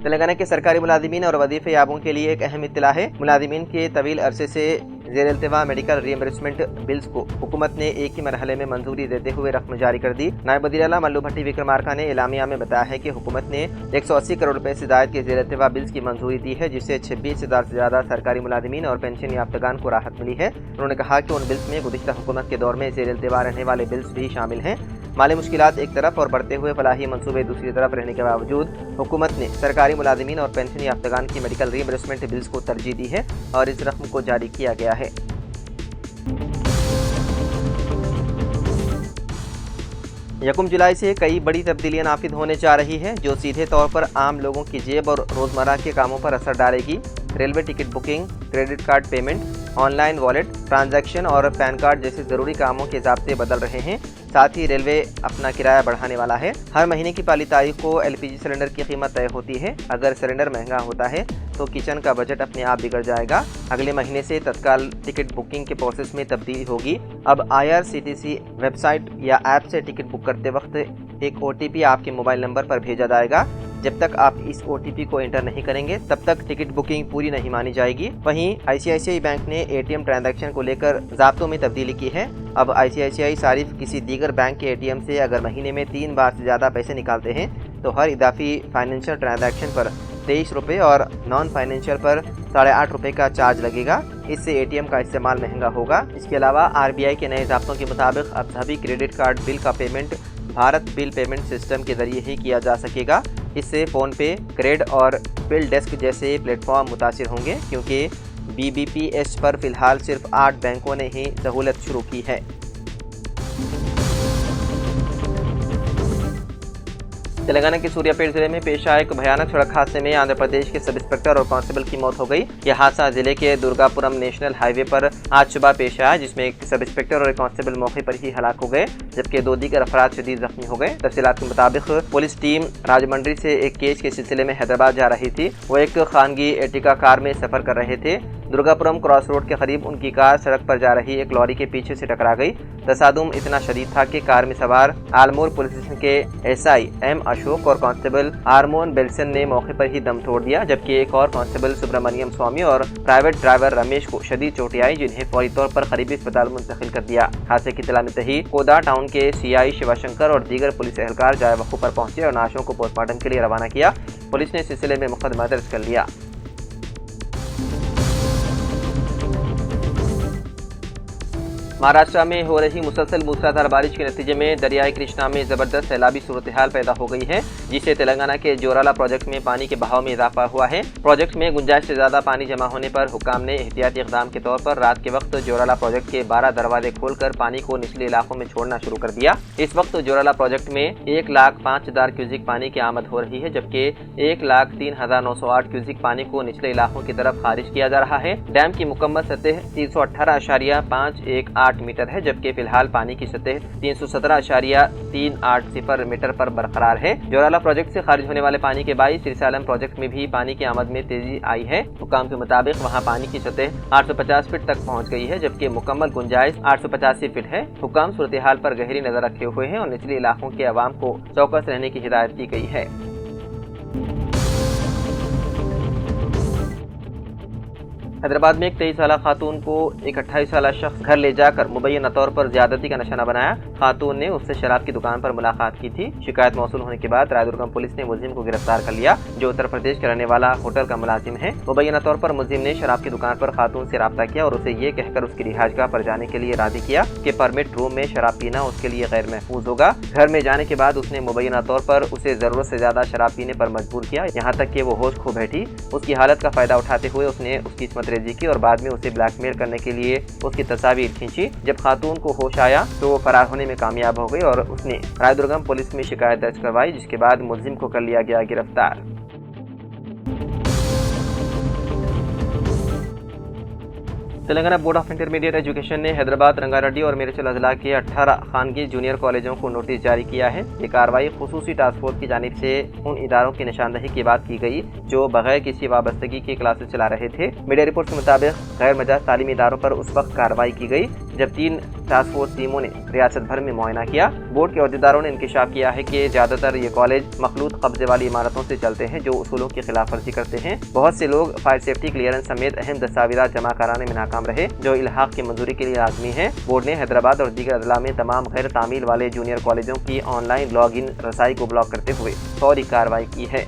तेलंगाना के सरकारी मुलाजिमीन और वजीफे याबों के लिए एक अहम इत्तला है। मुलाजिमीन के तवील अरसे से ज़ेर इल्तिवा मेडिकल रीइंबर्समेंट बिल्स को हुकूमत ने एक ही मरहले में मंजूरी देते हुए रकम जारी कर दी। नायब वज़ीर आला मल्लू भट्टी विक्रमार्का ने एलामिया में बताया है कि हुकूमत ने 180 करोड़ रुपए से ज़ायद के ज़ेर इल्तिवा बिल्स की मंजूरी दी है, जिससे 26,000 से ज़्यादा सरकारी मुलाजिमीन और पेंशन याफ्तगान को राहत मिली है। उन्होंने कहा कि उन बिल्स में गुज़िश्ता हुकूमत के दौर में ज़ेर इल्तिवा रहने वाले बिल्स भी शामिल हैं। माली मुश्किलात एक तरफ और बढ़ते हुए फलाही मंसूबे दूसरी तरफ रहने के बावजूद हुकूमत ने सरकारी मुलाजिमीन और पेंशन याफ्तगान की मेडिकल रीइंबर्समेंट बिल्स को तरजीह दी है और इस रकम को जारी किया गया है। यकम जुलाई से कई बड़ी तब्दीलियां नाफिज होने जा रही है, जो सीधे तौर पर आम लोगों की जेब और रोज़मर्रा के कामों पर असर डालेगी। Railway ticket booking, credit card payment, online wallet transaction और पैन कार्ड जैसे ज़रूरी कामों के ज़ाब्ते बदल रहे हैं। साथ ही रेलवे अपना किराया बढ़ाने वाला है। हर महीने की पहली तारीख को LPG सिलेंडर की कीमत तय होती है। अगर सिलेंडर महंगा होता है तो किचन का बजट अपने आप बिगड़ जाएगा। अगले महीने से तत्काल टिकट बुकिंग के प्रोसेस में तब्दीली होगी। अब IRCTC वेबसाइट या ऐप से टिकट बुक करते वक्त एक OTP आपके मोबाइल नंबर पर भेजा जाएगा। जब तक आप इस OTP को एंटर नहीं करेंगे तब तक टिकट बुकिंग पूरी नहीं मानी जाएगी। वहीं ICICI बैंक ने ATM ट्रांजैक्शन को लेकर ज़ाब्तों में तब्दीली की है। अब ICICI सारिफ किसी दीगर बैंक के ATM से अगर महीने में 3 बार से ज़्यादा पैसे निकालते हैं तो हर इजाफी फाइनेंशियल ट्रांजैक्शन पर 23 रुपये और नॉन फाइनेंशियल पर 8.5 रुपये का चार्ज लगेगा। इससे ATM का इस्तेमाल महंगा होगा। इसके अलावा RBI के नए ज़ाब्तों के मुताबिक अब सभी क्रेडिट कार्ड बिल का payment Bharat bill payment system के ज़रिए ही किया जा सकेगा। इससे फ़ोनपे, क्रेड और बिल डेस्क जैसे प्लेटफॉर्म मुतासिर होंगे, क्योंकि BBPS पर फ़िलहाल सिर्फ 8 बैंकों ने ही सहूलत शुरू की है। तेलंगाना के सूर्यापेट जिले में पेश आए एक भयानक सड़क हादसे में आंध्र प्रदेश के सब इंस्पेक्टर और कांस्टेबल की मौत हो गई। यह हादसा जिले के दुर्गापुरम नेशनल हाईवे पर आज सुबह पेश आया, जिसमें एक सब इंस्पेक्टर और एक कांस्टेबल मौके पर ही हलाक हो गए, जबकि 2 दीगर अफराद शदीद जख्मी हो गए। तफसीलात के मुताबिक पुलिस टीम राजमंड्री से एक केस के सिलसिले में हैदराबाद जा रही थी। वो एक खानगी एर्टिगा कार में सफर कर रहे थे। दुर्गापुरम क्रॉस रोड के करीब उनकी कार सड़क पर जा रही एक लॉरी के पीछे से टकरा गई। तसादुम इतना शदीद था कि कार में सवार आलमोर पुलिस स्टेशन के SI M अशोक और कांस्टेबल आरमोन बेल्सन ने मौके पर ही दम तोड़ दिया, जबकि एक और कांस्टेबल सुब्रमण्यम स्वामी और प्राइवेट ड्राइवर रमेश को शदीद चोटें आई, जिन्हें फौरी तौर पर करीबी अस्पताल मुंतकिल कर दिया। हादसे की इत्तला मिलते ही कोदा टाउन के CI शिवाशंकर और दीगर पुलिस एहलकार जाए वक़्त पर पहुंचे और नाशों को पोस्टमार्टम के लिए रवाना किया। पुलिस ने इस सिलसिले में मुकदमा दर्ज कर लिया। महाराष्ट्र में हो रही मुसलसल मूसलाधार बारिश के नतीजे में दरियाई कृष्णा में जबरदस्त सैलाबी सूरत हाल पैदा हो गई है, जिससे तेलंगाना के जोराला प्रोजेक्ट में पानी के बहाव में इजाफा हुआ है। प्रोजेक्ट में गुंजाइश से ज्यादा पानी जमा होने पर हुक्काम ने एहतियाती इक़दाम के तौर पर रात के वक्त जोराला प्रोजेक्ट के 12 दरवाजे खोलकर पानी को निचले इलाकों में छोड़ना शुरू कर दिया। इस वक्त जोराला प्रोजेक्ट में 1,05,000 क्यूसिक पानी की आमद हो रही है, जबकि 1,03,908 क्यूसिक पानी को निचले इलाकों की तरफ खारिज किया जा रहा है। डैम की मुकम्मल सतह 318.518 मीटर है, जबकि फिलहाल पानी की सतह 317.380 मीटर पर बरकरार है। जोराला प्रोजेक्ट से खारिज होने वाले पानी के बाईस सिरसालम प्रोजेक्ट में भी पानी की आमद में तेजी आई है। हुकाम के मुताबिक वहां पानी की सतह 850 फीट तक पहुंच गई है, जबकि मुकम्मल गुंजाइश 885 फीट है। हुकाम सूरत हाल पर गहरी नजर रखे हुए हैं और निचले इलाकों के अवाम को चौकस रहने की हिदायत की गई है। हैदराबाद में एक 23 साल खातून को एक 28 साल शख्स घर ले जाकर मुबैना तौर पर ज्यादती का निशाना बनाया। खातून ने उससे शराब की दुकान पर मुलाकात की थी। शिकायत मौसूल होने के बाद रायदुर्गम पुलिस ने मुलजिम को गिरफ्तार कर लिया, जो उत्तर प्रदेश के रहने वाला होटल का मुलाजिम है। मुबैना तौर पर मुलजिम ने शराब की दुकान पर खातून से राब्ता किया और उसे ये कहकर उसकी रिहाइशगाह पर जाने के लिए राजी किया कि परमिट रूम में शराब पीना उसके लिए गैर महफूज होगा। घर में जाने के बाद उसने मुबैना तौर पर उसे जरूरत से ज्यादा शराब पीने पर मजबूर किया, यहाँ तक कि वो होश खो बैठी। उसकी हालत का फायदा उठाते हुए उसने उसकी इस्मत रेजी की और बाद में उसे ब्लैकमेल करने के लिए उसकी तस्वीर खींची। जब खातून को होश आया तो वो फरार होने में कामयाब हो गई और उसने रायदुर्गम पुलिस में शिकायत दर्ज करवाई, जिसके बाद मुलजिम को कर लिया गया गिरफ्तार। Telangana board of intermediate education ने हैदराबाद, रंगारेड्डी और मेरचल अजला के 18 खानगी जूनियर कॉलेजों को नोटिस जारी किया है। ये कार्रवाई खुसूसी टास्क फोर्स की जानिब से उन इदारों की निशानदही के बाद की गई जो बगैर किसी वाबस्तगी के क्लासेस चला रहे थे। मीडिया रिपोर्ट के मुताबिक गैर मजाज तालीमी इदारों पर उस वक्त कार्रवाई की गई जब 3 टास्क फोर्स टीमों ने रियासत भर में मुआयना किया। बोर्ड के अहदेदारों ने इंकशाफ किया है कि ज़्यादातर ये कॉलेज मखलूत कब्जे वाली इमारतों से चलते हैं जो उसूलों की खिलाफ वर्जी करते हैं। बहुत से लोग फायर सेफ्टी क्लियरेंस समेत अहम दस्तावेज़ात जमा कराने में नाकाम रहे जो इल्हाक की मंजूरी के लिए लाजमी है। बोर्ड ने हैदराबाद और दीगर अजला में तमाम गैर तामील वाले जूनियर कॉलेजों की ऑनलाइन लॉग इन रसाई को ब्लॉक करते हुए फौरी कार्रवाई की है।